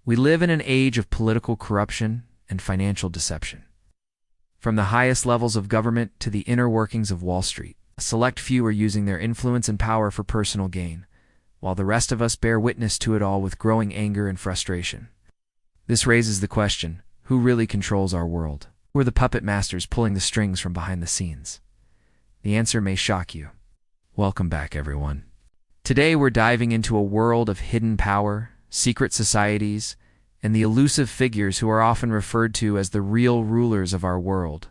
We live in an age of political corruption and financial deception. From the highest levels of government to the inner workings of Wall Street, a select few are using their influence and power for personal gain, while the rest of us bear witness to it all with growing anger and frustration. This raises the question, who really controls our world? Who are the puppet masters pulling the strings from behind the scenes? The answer may shock you. Welcome back, everyone. Today we're diving into a world of hidden power, secret societies, and the elusive figures who are often referred to as the real rulers of our world.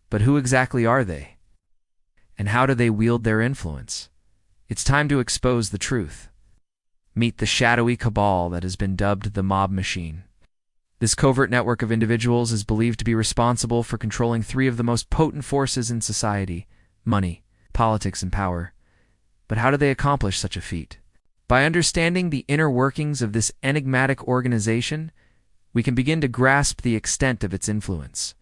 But who exactly are they? And how do they wield their influence? It's time to expose the truth. Meet the shadowy cabal that has been dubbed the mob machine. This covert network of individuals is believed to be responsible for controlling three of the most potent forces in society: money, politics, and power. But how do they accomplish such a feat? By understanding the inner workings of this enigmatic organization, we can begin to grasp the extent of its influence.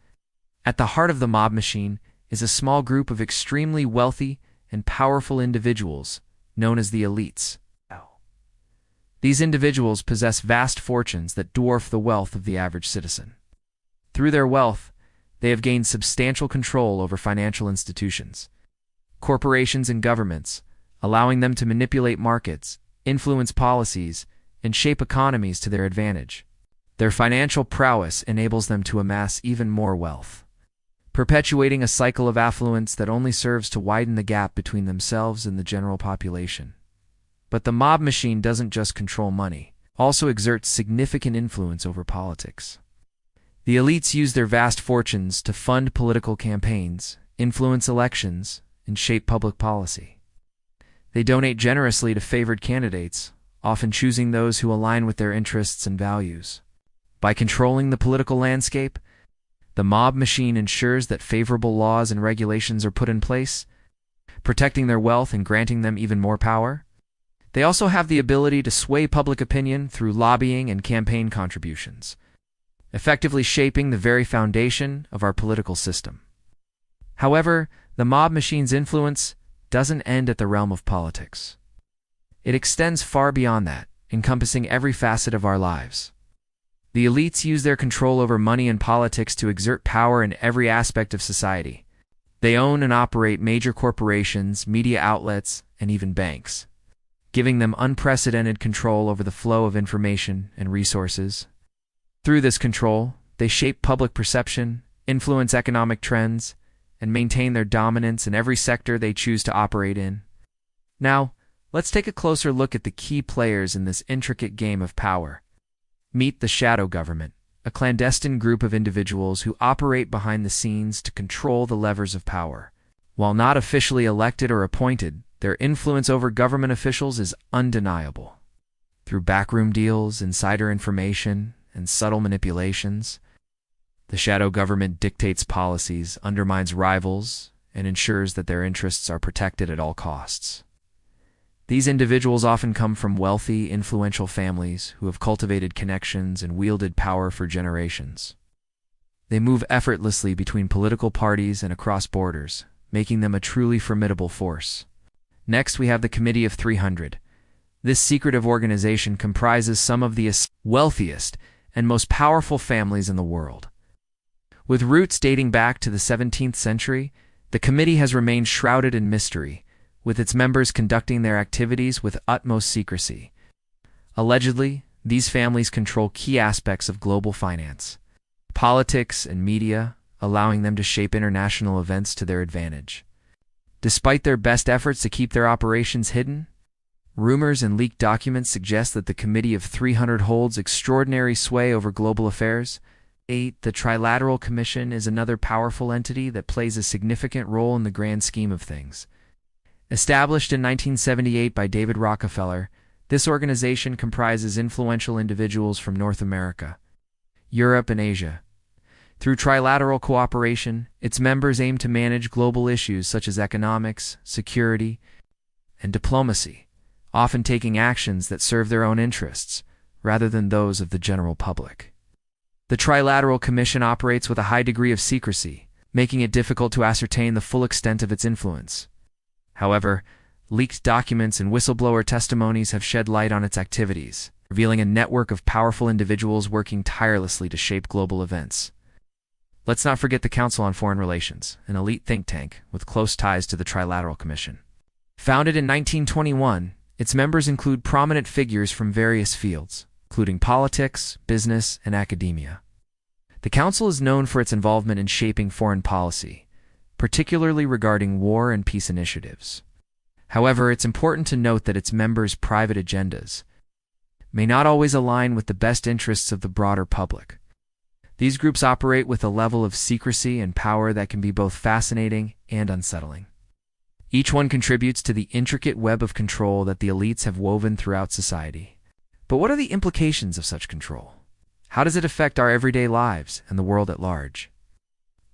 At the heart of the mob machine is a small group of extremely wealthy and powerful individuals known as the elites. These individuals possess vast fortunes that dwarf the wealth of the average citizen. Through their wealth, they have gained substantial control over financial institutions, corporations, and governments, allowing them to manipulate markets, influence policies, and shape economies to their advantage. Their financial prowess enables them to amass even more wealth, perpetuating a cycle of affluence that only serves to widen the gap between themselves and the general population. But the mob machine doesn't just control money, it also exerts significant influence over politics. The elites use their vast fortunes to fund political campaigns, influence elections, and shape public policy. They donate generously to favored candidates, often choosing those who align with their interests and values. By controlling the political landscape, the mob machine ensures that favorable laws and regulations are put in place, protecting their wealth and granting them even more power. They also have the ability to sway public opinion through lobbying and campaign contributions, effectively shaping the very foundation of our political system. However, the mob machine's influence doesn't end at the realm of politics. It extends far beyond that, encompassing every facet of our lives. The elites use their control over money and politics to exert power in every aspect of society. They own and operate major corporations, media outlets, and even banks, giving them unprecedented control over the flow of information and resources. Through this control, they shape public perception, influence economic trends, and maintain their dominance in every sector they choose to operate in. Now, let's take a closer look at the key players in this intricate game of power. Meet the shadow government, a clandestine group of individuals who operate behind the scenes to control the levers of power. While not officially elected or appointed, their influence over government officials is undeniable. Through backroom deals, insider information, and subtle manipulations, the shadow government dictates policies, undermines rivals, and ensures that their interests are protected at all costs. These individuals often come from wealthy, influential families who have cultivated connections and wielded power for generations. They move effortlessly between political parties and across borders, making them a truly formidable force. Next, we have the Committee of 300. This secretive organization comprises some of the wealthiest and most powerful families in the world. With roots dating back to the 17th century, the committee has remained shrouded in mystery, with its members conducting their activities with utmost secrecy. Allegedly, these families control key aspects of global finance, politics, and media, allowing them to shape international events to their advantage. Despite their best efforts to keep their operations hidden, rumors and leaked documents suggest that the Committee of 300 holds extraordinary sway over global affairs. 8. The Trilateral Commission is another powerful entity that plays a significant role in the grand scheme of things. Established in 1978 by David Rockefeller, this organization comprises influential individuals from North America, Europe, and Asia. Through trilateral cooperation, its members aim to manage global issues such as economics, security, and diplomacy, often taking actions that serve their own interests, rather than those of the general public. The Trilateral Commission operates with a high degree of secrecy, making it difficult to ascertain the full extent of its influence. However, leaked documents and whistleblower testimonies have shed light on its activities, revealing a network of powerful individuals working tirelessly to shape global events. Let's not forget the Council on Foreign Relations, an elite think tank with close ties to the Trilateral Commission. Founded in 1921, its members include prominent figures from various fields, including politics, business, and academia. The Council is known for its involvement in shaping foreign policy, particularly regarding war and peace initiatives. However, it's important to note that its members' private agendas may not always align with the best interests of the broader public. These groups operate with a level of secrecy and power that can be both fascinating and unsettling. Each one contributes to the intricate web of control that the elites have woven throughout society. But what are the implications of such control? How does it affect our everyday lives and the world at large?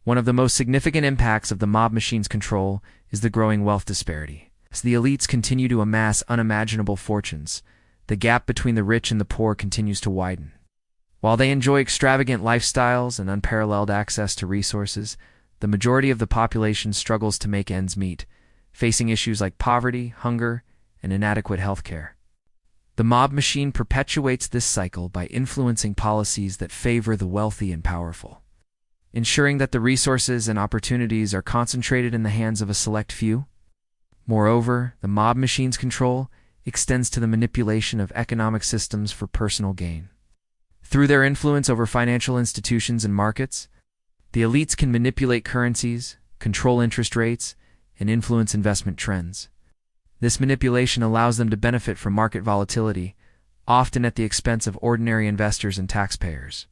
One of the most significant impacts of the mob machine's control is the growing wealth disparity. As the elites continue to amass unimaginable fortunes, the gap between the rich and the poor continues to widen. While they enjoy extravagant lifestyles and unparalleled access to resources, the majority of the population struggles to make ends meet, facing issues like poverty, hunger, and inadequate health care. The mob machine perpetuates this cycle by influencing policies that favor the wealthy and powerful, ensuring that the resources and opportunities are concentrated in the hands of a select few. Moreover, the mob machine's control extends to the manipulation of economic systems for personal gain. Through their influence over financial institutions and markets, the elites can manipulate currencies, control interest rates, and influence investment trends. This manipulation allows them to benefit from market volatility, often at the expense of ordinary investors and taxpayers.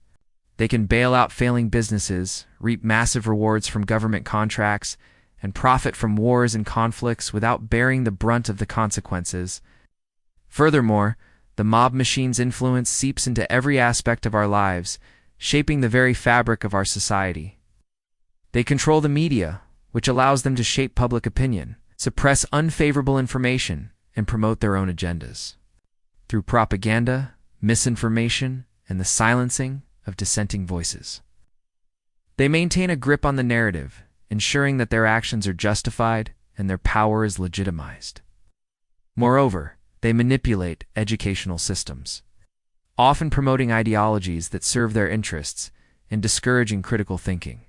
They can bail out failing businesses, reap massive rewards from government contracts, and profit from wars and conflicts without bearing the brunt of the consequences. Furthermore, the mob machine's influence seeps into every aspect of our lives, shaping the very fabric of our society. They control the media, which allows them to shape public opinion, suppress unfavorable information, and promote their own agendas. Through propaganda, misinformation, and the silencing of dissenting voices, they maintain a grip on the narrative, ensuring that their actions are justified and their power is legitimized. Moreover, they manipulate educational systems, often promoting ideologies that serve their interests and discouraging critical thinking.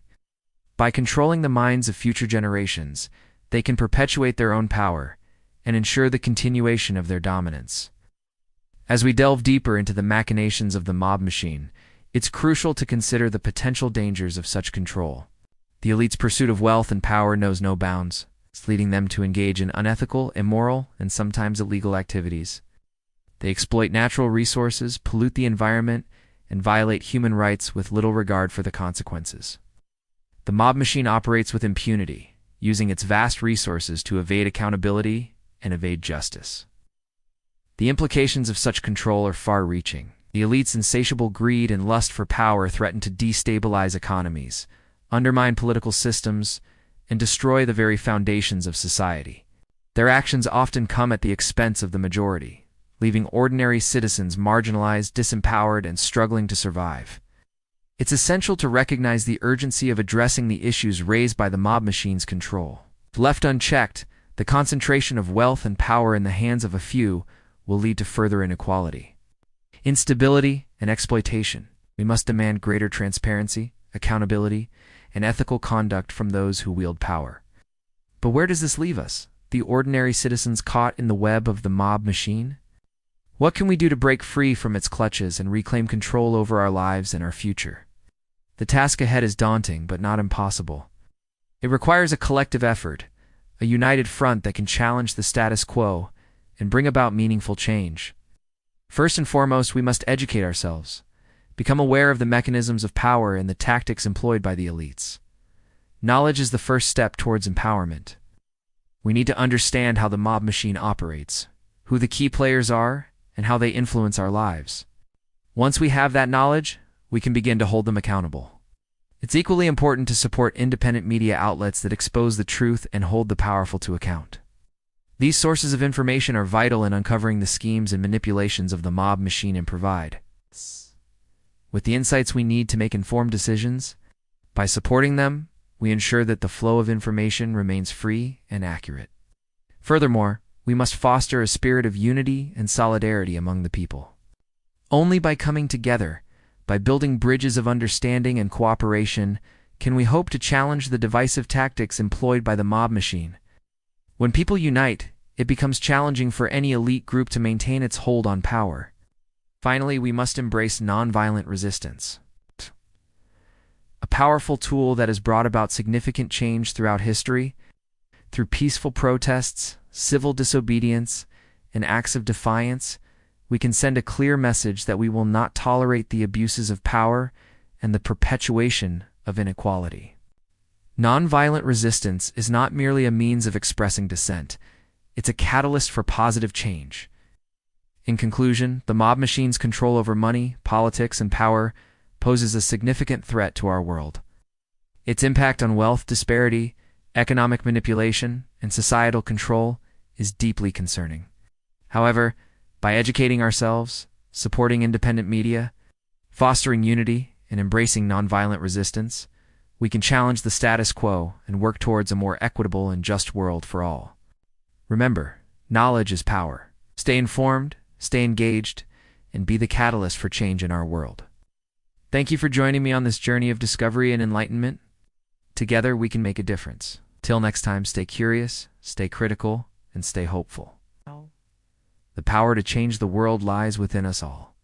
By controlling the minds of future generations, they can perpetuate their own power and ensure the continuation of their dominance. As we delve deeper into the machinations of the mob machine, it's crucial to consider the potential dangers of such control. The elite's pursuit of wealth and power knows no bounds, leading them to engage in unethical, immoral, and sometimes illegal activities. They exploit natural resources, pollute the environment, and violate human rights with little regard for the consequences. The mob machine operates with impunity, using its vast resources to evade accountability and evade justice. The implications of such control are far-reaching. The elite's insatiable greed and lust for power threaten to destabilize economies, undermine political systems, and destroy the very foundations of society. Their actions often come at the expense of the majority, leaving ordinary citizens marginalized, disempowered, and struggling to survive. It's essential to recognize the urgency of addressing the issues raised by the mob machine's control. If left unchecked, the concentration of wealth and power in the hands of a few will lead to further inequality, instability, and exploitation. We must demand greater transparency, accountability, and ethical conduct from those who wield power. But where does this leave us, the ordinary citizens caught in the web of the mob machine? What can we do to break free from its clutches and reclaim control over our lives and our future? The task ahead is daunting, but not impossible. It requires a collective effort, a united front that can challenge the status quo and bring about meaningful change. First and foremost, we must educate ourselves, become aware of the mechanisms of power and the tactics employed by the elites. Knowledge is the first step towards empowerment. We need to understand how the mob machine operates, who the key players are, and how they influence our lives. Once we have that knowledge, we can begin to hold them accountable. It's equally important to support independent media outlets that expose the truth and hold the powerful to account. These sources of information are vital in uncovering the schemes and manipulations of the mob machine and provide with the insights we need to make informed decisions. By supporting them, we ensure that the flow of information remains free and accurate. Furthermore, we must foster a spirit of unity and solidarity among the people. Only by coming together, by building bridges of understanding and cooperation, can we hope to challenge the divisive tactics employed by the mob machine. When people unite, it becomes challenging for any elite group to maintain its hold on power. Finally, we must embrace nonviolent resistance, a powerful tool that has brought about significant change throughout history. Through peaceful protests, civil disobedience, and acts of defiance, we can send a clear message that we will not tolerate the abuses of power and the perpetuation of inequality. Nonviolent resistance is not merely a means of expressing dissent, it's a catalyst for positive change. In conclusion, the mob machine's control over money, politics, and power poses a significant threat to our world. Its impact on wealth disparity, economic manipulation, and societal control is deeply concerning. However, by educating ourselves, supporting independent media, fostering unity, and embracing nonviolent resistance, we can challenge the status quo and work towards a more equitable and just world for all. Remember, knowledge is power. Stay informed, stay engaged, and be the catalyst for change in our world. Thank you for joining me on this journey of discovery and enlightenment. Together, we can make a difference. Till next time, stay curious, stay critical, and stay hopeful. The power to change the world lies within us all.